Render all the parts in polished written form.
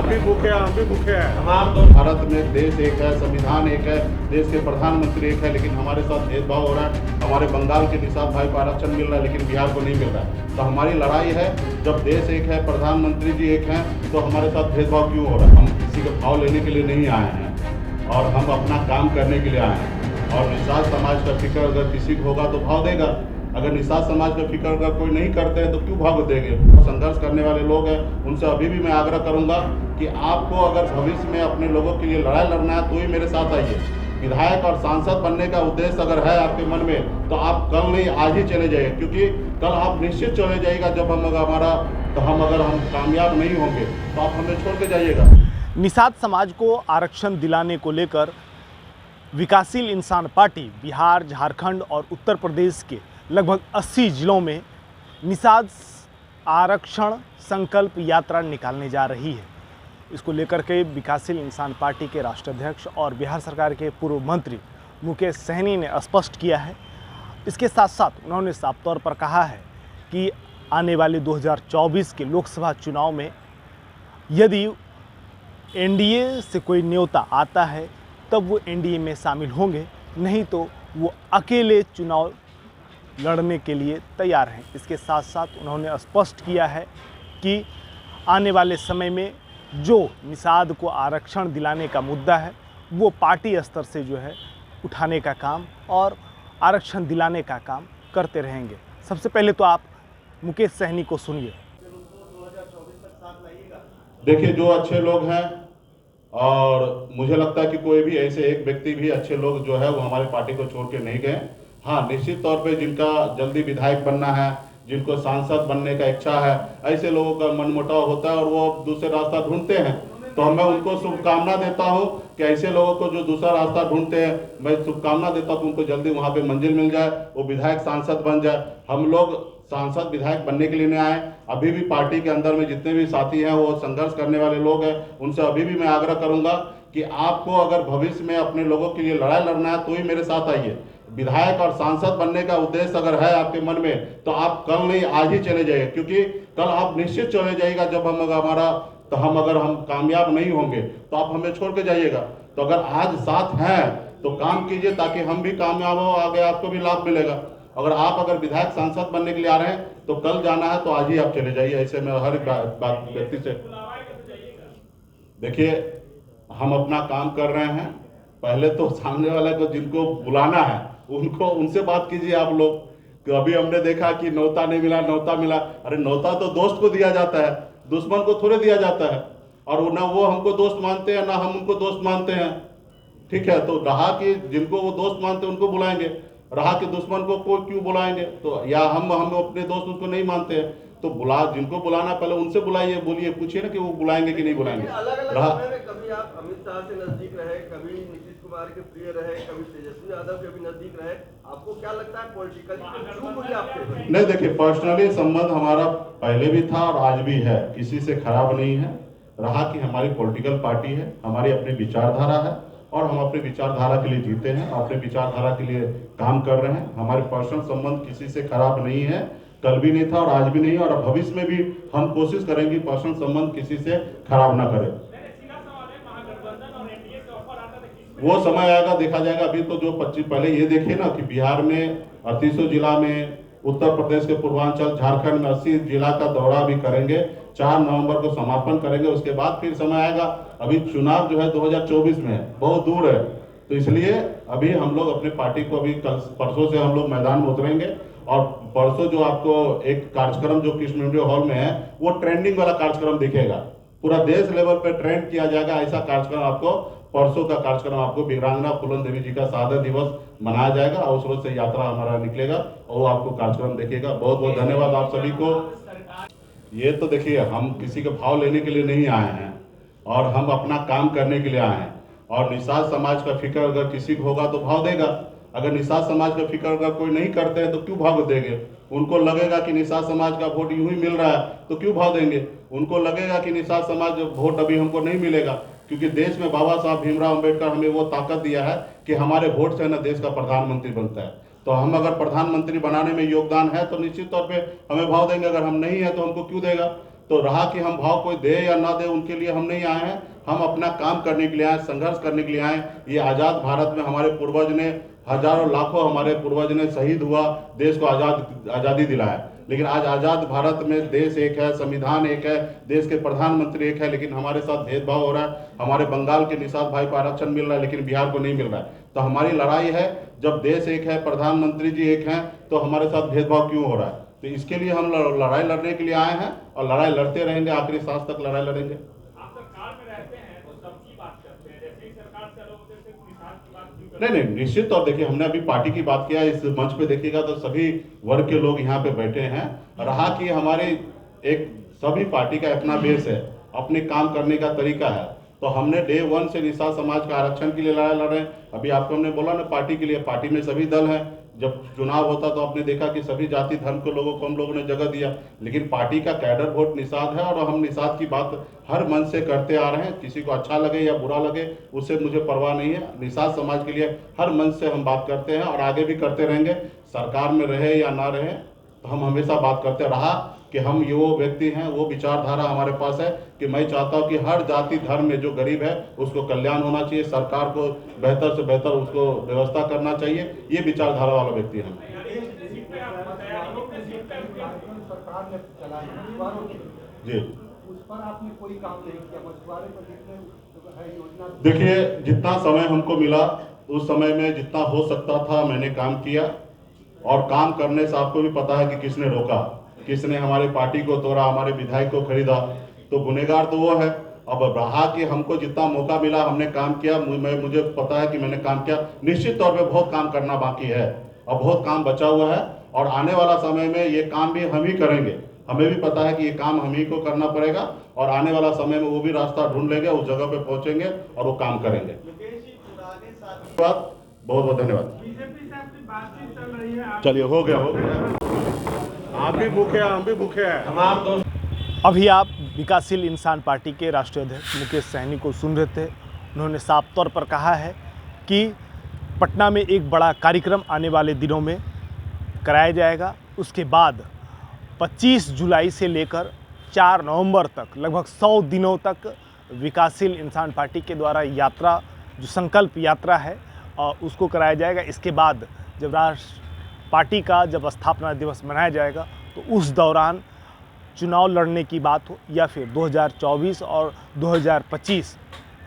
भी भूखे हैं, हम भी भूखे हैं। भारत में देश एक है, संविधान एक है, देश के प्रधानमंत्री एक है, लेकिन हमारे साथ भेदभाव हो रहा है। हमारे बंगाल के निषाद भाई को आरक्षण मिल रहा है, लेकिन बिहार को नहीं मिल रहा है। तो हमारी लड़ाई है, जब देश एक है, प्रधानमंत्री जी एक हैं, तो हमारे साथ भेदभाव क्यों हो रहा है? हम किसी का भाव लेने के लिए नहीं आए हैं और हम अपना काम करने के लिए आए हैं। और निषाद समाज का फिक्र अगर किसी को होगा तो भाव देगा। अगर निषाद समाज का फिक्र अगर कोई नहीं करते हैं तो क्यों भाव देंगे? संघर्ष करने वाले लोग हैं, उनसे अभी भी मैं आग्रह करूंगा कि आपको अगर भविष्य में अपने लोगों के लिए लड़ाई लड़ना है तो ही मेरे साथ आइए। विधायक और सांसद बनने का उद्देश्य अगर है आपके मन में, तो आप कल नहीं आज ही चले जाइए, क्योंकि कल आप निश्चित चले जाइएगा। जब हम अगर हम कामयाब नहीं होंगे तो आप हमें छोड़ के जाइएगा। निषाद समाज को आरक्षण दिलाने को लेकर विकासशील इंसान पार्टी बिहार, झारखंड और उत्तर प्रदेश के लगभग 80 जिलों में निषाद आरक्षण संकल्प यात्रा निकालने जा रही है। इसको लेकर के विकासशील इंसान पार्टी के राष्ट्राध्यक्ष और बिहार सरकार के पूर्व मंत्री मुकेश सहनी ने स्पष्ट किया है। इसके साथ साथ उन्होंने साफ तौर पर कहा है कि आने वाले 2024 के लोकसभा चुनाव में यदि एनडीए से कोई न्योता आता है तब वो एनडीए में शामिल होंगे, नहीं तो वो अकेले चुनाव लड़ने के लिए तैयार हैं। इसके साथ साथ उन्होंने स्पष्ट किया है कि आने वाले समय में जो निषाद को आरक्षण दिलाने का मुद्दा है वो पार्टी स्तर से जो है उठाने का काम और आरक्षण दिलाने का काम करते रहेंगे। सबसे पहले तो आप मुकेश सहनी को सुनिए। देखिए, जो अच्छे लोग हैं, और मुझे लगता है कि कोई भी ऐसे एक व्यक्ति भी अच्छे लोग जो है वो हमारी पार्टी को छोड़ के नहीं गए। हाँ, निश्चित तौर पे जिनका जल्दी विधायक बनना है, जिनको सांसद बनने का इच्छा है, ऐसे लोगों का मनमुटाव होता है और वो दूसरे रास्ता ढूंढते हैं। तो मैं उनको शुभकामना देता हूं कि ऐसे लोगों को जो दूसरा रास्ता ढूंढते हैं, मैं शुभकामना देता हूं कि उनको जल्दी वहां पे मंजिल मिल जाए, वो विधायक सांसद बन जाए। हम लोग सांसद विधायक बनने के लिए नहीं आए। अभी भी पार्टी के अंदर में जितने भी साथी हैं वो संघर्ष करने वाले लोग हैं, उनसे अभी भी मैं आग्रह करूंगा कि आपको अगर भविष्य में अपने लोगों के लिए लड़ाई लड़ना है तो ही मेरे साथ आइए। विधायक और सांसद बनने का उद्देश्य अगर है आपके मन में, तो आप कल नहीं आज ही चले जाइए, क्योंकि कल आप निश्चित चले जाइएगा। जब हम कामयाब नहीं होंगे तो आप हमें छोड़ के जाइएगा। तो अगर आज साथ हैं तो काम कीजिए ताकि हम भी कामयाब हो, आगे आपको भी लाभ मिलेगा। अगर विधायक सांसद बनने के लिए आ रहे हैं तो कल जाना है तो आज ही आप चले जाइए। ऐसे में हर बात व्यक्ति से देखिए, हम अपना काम कर रहे हैं। पहले तो सामने वाले को जिनको बुलाना है उनसे बात कीजिए आप लोग। कि अभी हमने देखा कि न्योता नहीं मिला, न्योता मिला। अरे न्योता तो दोस्त को दिया जाता है, दुश्मन को थोड़े दिया जाता है। और ना वो हमको दोस्त मानते हैं ना हम उनको दोस्त मानते हैं। ठीक है, तो रहा कि जिनको वो दोस्त मानते हैं उनको बुलाएंगे, रहा कि दुश्मन को क्यों बुलाएंगे? तो या हम अपने दोस्त उसको नहीं मानते हैं तो जिनको बुलाना पहले उनसे बुलाइए, बोलिए, पूछिए ना कि वो बुलाएंगे कि नहीं बुलाएंगे। रहा कभी आप अमित शाह से नजदीक रहे, कभी नीतीश कुमार के प्रिय रहे, कभी तेजस्वी यादव के भी नजदीक रहे, आपको क्या लगता है पॉलिटिकली नहीं, देखिए, पर्सनली संबंध हमारा पहले भी था और आज भी है, किसी से खराब नहीं है। रहा कि हमारी पॉलिटिकल पार्टी है, हमारी अपनी विचारधारा है और हम अपनी विचारधारा के लिए जीते हैं, अपने विचारधारा के लिए काम कर रहे हैं। हमारे पर्सनल संबंध किसी से खराब नहीं है, कल भी नहीं था और आज भी नहीं, और भविष्य में भी हम कोशिश करेंगे पर्सनल संबंध किसी से खराब ना करें। वो समय आएगा, देखा जाएगा। अभी तो जो 25 पहले ये देखिए ना कि बिहार में 38 जिला में, उत्तर प्रदेश के पूर्वांचल, झारखंड में 80 जिला का दौरा भी करेंगे। 4 नवंबर को समापन करेंगे, उसके बाद फिर समय आएगा। अभी चुनाव जो है 2024 में है, बहुत दूर है। तो इसलिए अभी हम लोग अपनी पार्टी को अभी कल परसों से हम लोग मैदान में उतरेंगे। और परसों जो आपको एक कार्यक्रम जो कृष्ण मेमोरियल हॉल में है, वो ट्रेंडिंग वाला कार्यक्रम दिखेगा। पूरा देश लेवल पे ट्रेंड किया जाएगा, ऐसा कार्यक्रम आपको परसों का कार्यक्रम आपको वीरांगना फूलन देवी जी का शहादत दिवस मनाया जाएगा और उस रोज से यात्रा हमारा निकलेगा और वो आपको कार्यक्रम देखिएगा। बहुत बहुत धन्यवाद आप सभी को। ये तो देखिए, हम किसी का भाव लेने के लिए नहीं आए हैं और हम अपना काम करने के लिए आए हैं। और निषाद समाज का फिक्र अगर किसी को होगा तो भाव देगा। अगर निषाद समाज का फिक्र अगर कोई नहीं करते हैं तो क्यों भाव देंगे? उनको लगेगा कि निषाद समाज का वोट यूं ही मिल रहा है तो क्यों भाव देंगे? उनको लगेगा कि निषाद समाज वोट अभी हमको नहीं मिलेगा, क्योंकि देश में बाबा साहब भीमराव अंबेडकर हमें वो ताकत दिया है कि हमारे वोट से ना देश का प्रधानमंत्री बनता है। तो हम अगर प्रधानमंत्री बनाने में योगदान है तो निश्चित तौर पे हमें भाव देंगे। अगर हम नहीं है तो हमको क्यों देगा? तो रहा कि हम भाव कोई दे या ना दे, उनके लिए हम नहीं आए हैं। हम अपना काम करने के लिए आए, संघर्ष करने के लिए आए। ये आज़ाद भारत में हमारे पूर्वज ने, हजारों लाखों हमारे पूर्वज ने शहीद हुआ, देश को आज़ादी दिलाया। लेकिन आज आज़ाद भारत में देश एक है, संविधान एक है, देश के प्रधानमंत्री एक है, लेकिन हमारे साथ भेदभाव हो रहा है। हमारे बंगाल के निषाद भाई को आरक्षण मिल रहा है, लेकिन बिहार को नहीं मिल रहा है। तो हमारी लड़ाई है, जब देश एक है, प्रधानमंत्री जी एक हैं, तो हमारे साथ भेदभाव क्यों हो रहा है? तो इसके लिए हम लड़ाई लड़ने के लिए आए हैं और लड़ाई लड़ते रहेंगे, आखिरी सांस तक लड़ाई लड़ेंगे। आप सरकार में रहते हैं तो सबकी बात करते हैं, जैसे ही सरकार से अलग होते हैं सिर्फ निषाद की बात क्यों करते हैं? नहीं, निश्चित तौर देखिए, हमने अभी पार्टी की बात किया, इस मंच पे देखिएगा तो सभी वर्ग के लोग यहाँ पे बैठे हैं। रहा कि हमारे एक सभी पार्टी का अपना बेस है, अपने काम करने का तरीका है। तो हमने डे 1 से निषाद समाज का आरक्षण के लिए लड़ाई लड़ रहे हैं। अभी आपको हमने बोला ना, पार्टी के लिए, पार्टी में सभी दल हैं। जब चुनाव होता तो आपने देखा कि सभी जाति धर्म के लोगों को हम लोगों ने जगह दिया, लेकिन पार्टी का कैडर वोट निषाद है और हम निषाद की बात हर मन से करते आ रहे हैं। किसी को अच्छा लगे या बुरा लगे, उससे मुझे परवाह नहीं है। निषाद समाज के लिए हर मन से हम बात करते हैं और आगे भी करते रहेंगे। सरकार में रहे या ना रहे, तो हम हमेशा बात करते रहा कि हम ये वो व्यक्ति हैं, वो विचारधारा हमारे पास है कि मैं चाहता हूँ कि हर जाति धर्म में जो गरीब है उसको कल्याण होना चाहिए, सरकार को बेहतर से बेहतर उसको व्यवस्था करना चाहिए। ये विचारधारा वाला व्यक्ति है। सरकार ने चलाई मछुआरों के जी, उस पर आपने कोई काम नहीं किया। मछुआरे पर जितने है योजना, देखिए, जितना समय हमको मिला उस समय में जितना हो सकता था मैंने काम किया। और काम करने से आपको भी पता है कि किसने रोका, किसने हमारी पार्टी को तोड़ा, हमारे विधायक को खरीदा। तो गुनहगार तो वो है। अब रहा कि हमको जितना मौका मिला हमने काम किया। मुझे पता है कि मैंने काम किया। निश्चित तौर पे बहुत काम करना बाकी है और बहुत काम बचा हुआ है, और आने वाला समय में ये काम भी हम ही करेंगे। हमें भी पता है कि ये काम हम ही को करना पड़ेगा, और आने वाला समय में वो भी रास्ता ढूंढ लेंगे, उस जगह पे पहुंचेंगे और वो काम करेंगे। बहुत बहुत धन्यवाद। बीजेपी से आपकी बातचीत चल रही है, चलिए, हो गया। आप भी भूखे हैं, हम भी भूखे हैं। तमाम दोस्त अभी आप विकासशील इंसान पार्टी के राष्ट्रीय अध्यक्ष मुकेश सहनी को सुन रहे थे। उन्होंने साफ तौर पर कहा है कि पटना में एक बड़ा कार्यक्रम आने वाले दिनों में कराया जाएगा। उसके बाद 25 जुलाई से लेकर 4 नवंबर तक लगभग 100 दिनों तक विकासशील इंसान पार्टी के द्वारा यात्रा, जो संकल्प यात्रा है, उसको कराया जाएगा। इसके बाद जब पार्टी का जब स्थापना दिवस मनाया जाएगा तो उस दौरान चुनाव लड़ने की बात हो, या फिर 2024 और 2025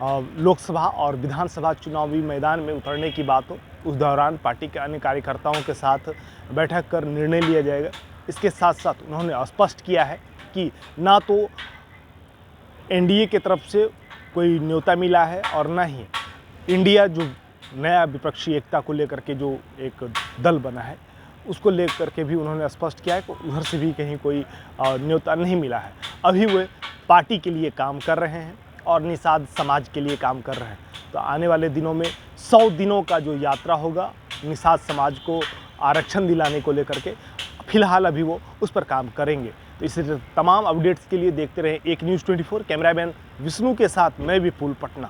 लोकसभा और विधानसभा चुनावी मैदान में उतरने की बात हो, उस दौरान पार्टी के अन्य कार्यकर्ताओं के साथ बैठक कर निर्णय लिया जाएगा। इसके साथ साथ उन्होंने स्पष्ट किया है कि ना तो एनडीए की तरफ से कोई न्योता मिला है और ना ही इंडिया, जो नया विपक्षी एकता को लेकर के जो एक दल बना है, उसको लेकर के भी उन्होंने स्पष्ट किया है कि उधर से भी कहीं कोई न्योता नहीं मिला है। अभी वे पार्टी के लिए काम कर रहे हैं और निषाद समाज के लिए काम कर रहे हैं। तो आने वाले दिनों में 100 दिनों का जो यात्रा होगा निषाद समाज को आरक्षण दिलाने को लेकर के, फिलहाल अभी वो उस पर काम करेंगे। तो इसी तमाम अपडेट्स के लिए देखते रहें एक न्यूज़ 24। कैमरामैन विष्णु के साथ मैं विपुल, पटना।